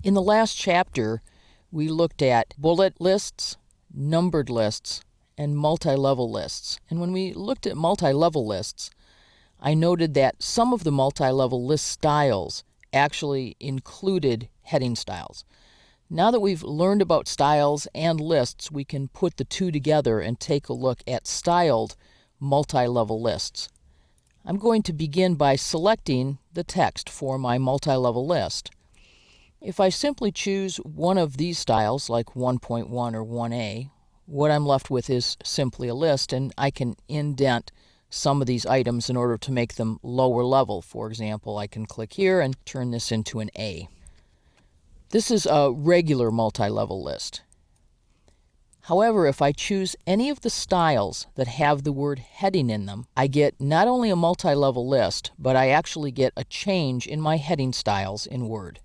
In the last chapter, we looked at bullet lists, numbered lists, and multi-level lists. And when we looked at multi-level lists, I noted that some of the multi-level list styles actually included heading styles. Now that we've learned about styles and lists, we can put the two together and take a look at styled multi-level lists. I'm going to begin by selecting the text for my multi-level list. If I simply choose one of these styles, like 1.1 or 1A, what I'm left with is simply a list, and I can indent some of these items in order to make them lower level. For example, I can click here and turn this into an A. This is a regular multi-level list. However, if I choose any of the styles that have the word heading in them, I get not only a multi-level list, but I actually get a change in my heading styles in Word.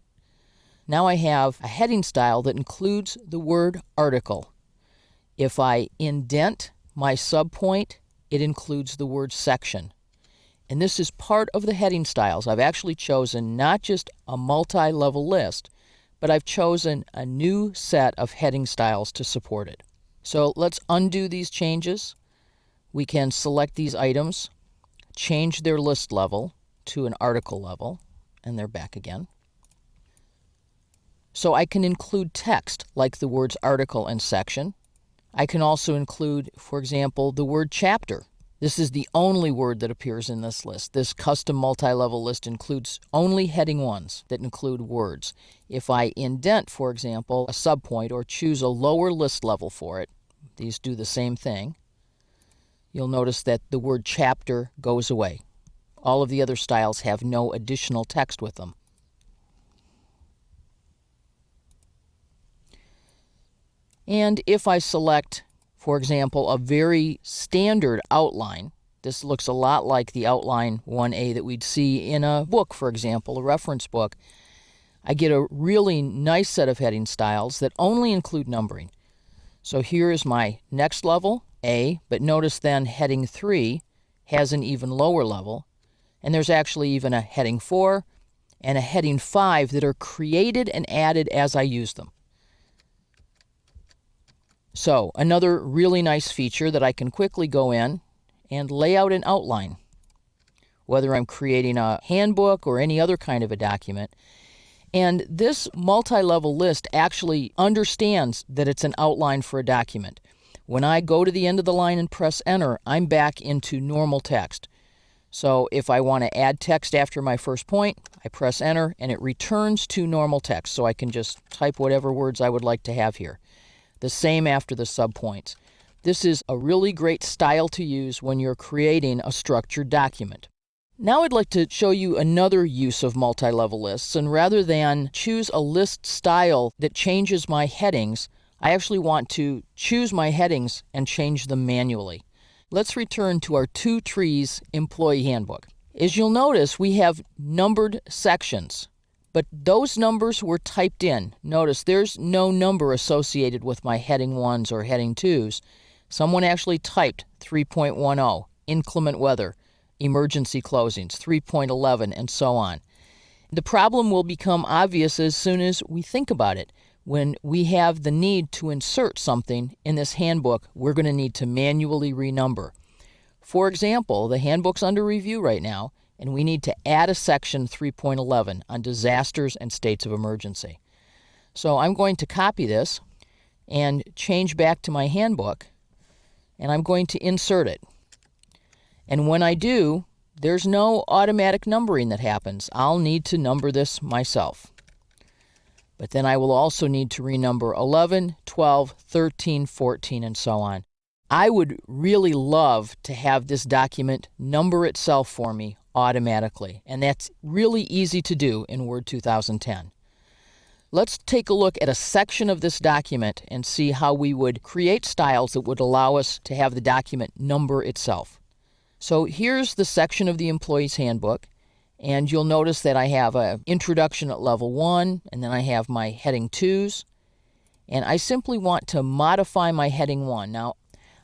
Now I have a heading style that includes the word article. If I indent my subpoint, it includes the word section. And this is part of the heading styles. I've actually chosen not just a multi-level list, but I've chosen a new set of heading styles to support it. So let's undo these changes. We can select these items, change their list level to an article level, and they're back again. So I can include text like the words article and section. I can also include, for example, the word chapter. This is the only word that appears in this list. This custom multi-level list includes only heading ones that include words. If I indent, for example, a subpoint or choose a lower list level for it, these do the same thing, you'll notice that the word chapter goes away. All of the other styles have no additional text with them. And if I select, for example, a very standard outline, this looks a lot like the outline 1A that we'd see in a book, for example, a reference book, I get a really nice set of heading styles that only include numbering. So here is my next level, A, but notice then heading 3 has an even lower level, and there's actually even a heading 4 and a heading 5 that are created and added as I use them. So another really nice feature that I can quickly go in and lay out an outline, whether I'm creating a handbook or any other kind of a document. And this multi-level list actually understands that it's an outline for a document. When I go to the end of the line and press enter, I'm back into normal text. So if I want to add text after my first point, I press enter and it returns to normal text. So I can just type whatever words I would like to have here. The same after the subpoints. This is a really great style to use when you're creating a structured document. Now I'd like to show you another use of multi-level lists, and rather than choose a list style that changes my headings, I actually want to choose my headings and change them manually. Let's return to our 2 Trees Employee Handbook. As you'll notice, we have numbered sections. But those numbers were typed in. Notice there's no number associated with my heading 1s or heading 2s. Someone actually typed 3.10, inclement weather, emergency closings, 3.11, and so on. The problem will become obvious as soon as we think about it. When we have the need to insert something in this handbook, we're going to need to manually renumber. For example, the handbook's under review right now, and we need to add a section 3.11 on disasters and states of emergency. So I'm going to copy this and change back to my handbook, and I'm going to insert it. And when I do, there's no automatic numbering that happens. I'll need to number this myself. But then I will also need to renumber 11, 12, 13, 14, and so on. I would really love to have this document number itself for me automatically, and that's really easy to do in Word 2010. Let's take a look at a section of this document and see how we would create styles that would allow us to have the document number itself. So here's the section of the Employee's Handbook, and you'll notice that I have an introduction at level 1, and then I have my heading 2s, and I simply want to modify my heading 1. Now,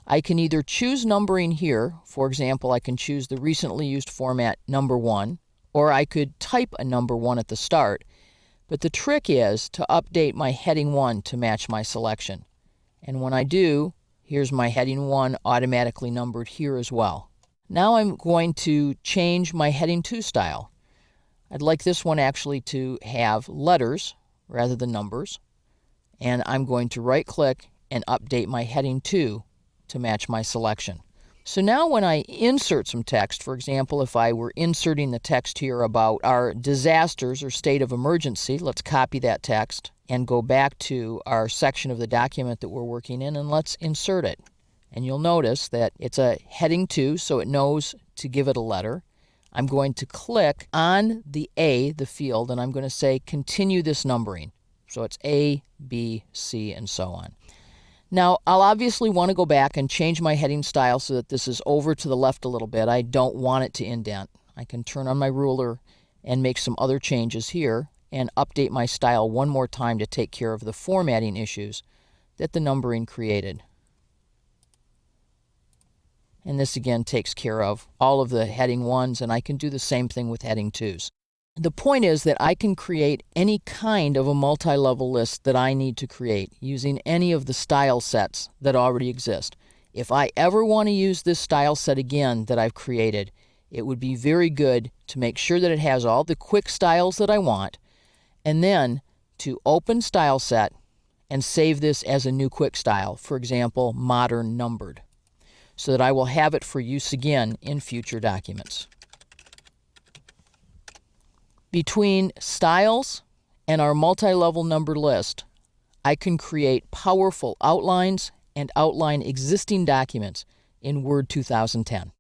I can either choose numbering here. For example, I can choose the recently used format number 1, or I could type a number 1 at the start. But the trick is to update my heading 1 to match my selection. And when I do, here's my heading 1 automatically numbered here as well. Now I'm going to change my heading 2 style. I'd like this one actually to have letters rather than numbers. And I'm going to right-click and update my heading 2 to match my selection. So now when I insert some text, for example, if I were inserting the text here about our disasters or state of emergency, let's copy that text and go back to our section of the document that we're working in, and let's insert it. And you'll notice that it's a heading 2, so it knows to give it a letter. I'm going to click on the A, the field, and I'm going to say continue this numbering. So it's A, B, C, and so on. Now, I'll obviously want to go back and change my heading style so that this is over to the left a little bit. I don't want it to indent. I can turn on my ruler and make some other changes here and update my style one more time to take care of the formatting issues that the numbering created. And this again takes care of all of the heading 1s, and I can do the same thing with heading 2s. The point is that I can create any kind of a multi-level list that I need to create using any of the style sets that already exist. If I ever want to use this style set again that I've created, it would be very good to make sure that it has all the quick styles that I want, and then to open style set and save this as a new quick style, for example, modern numbered, so that I will have it for use again in future documents. Between styles and our multi-level numbered list, I can create powerful outlines and outline existing documents in Word 2010.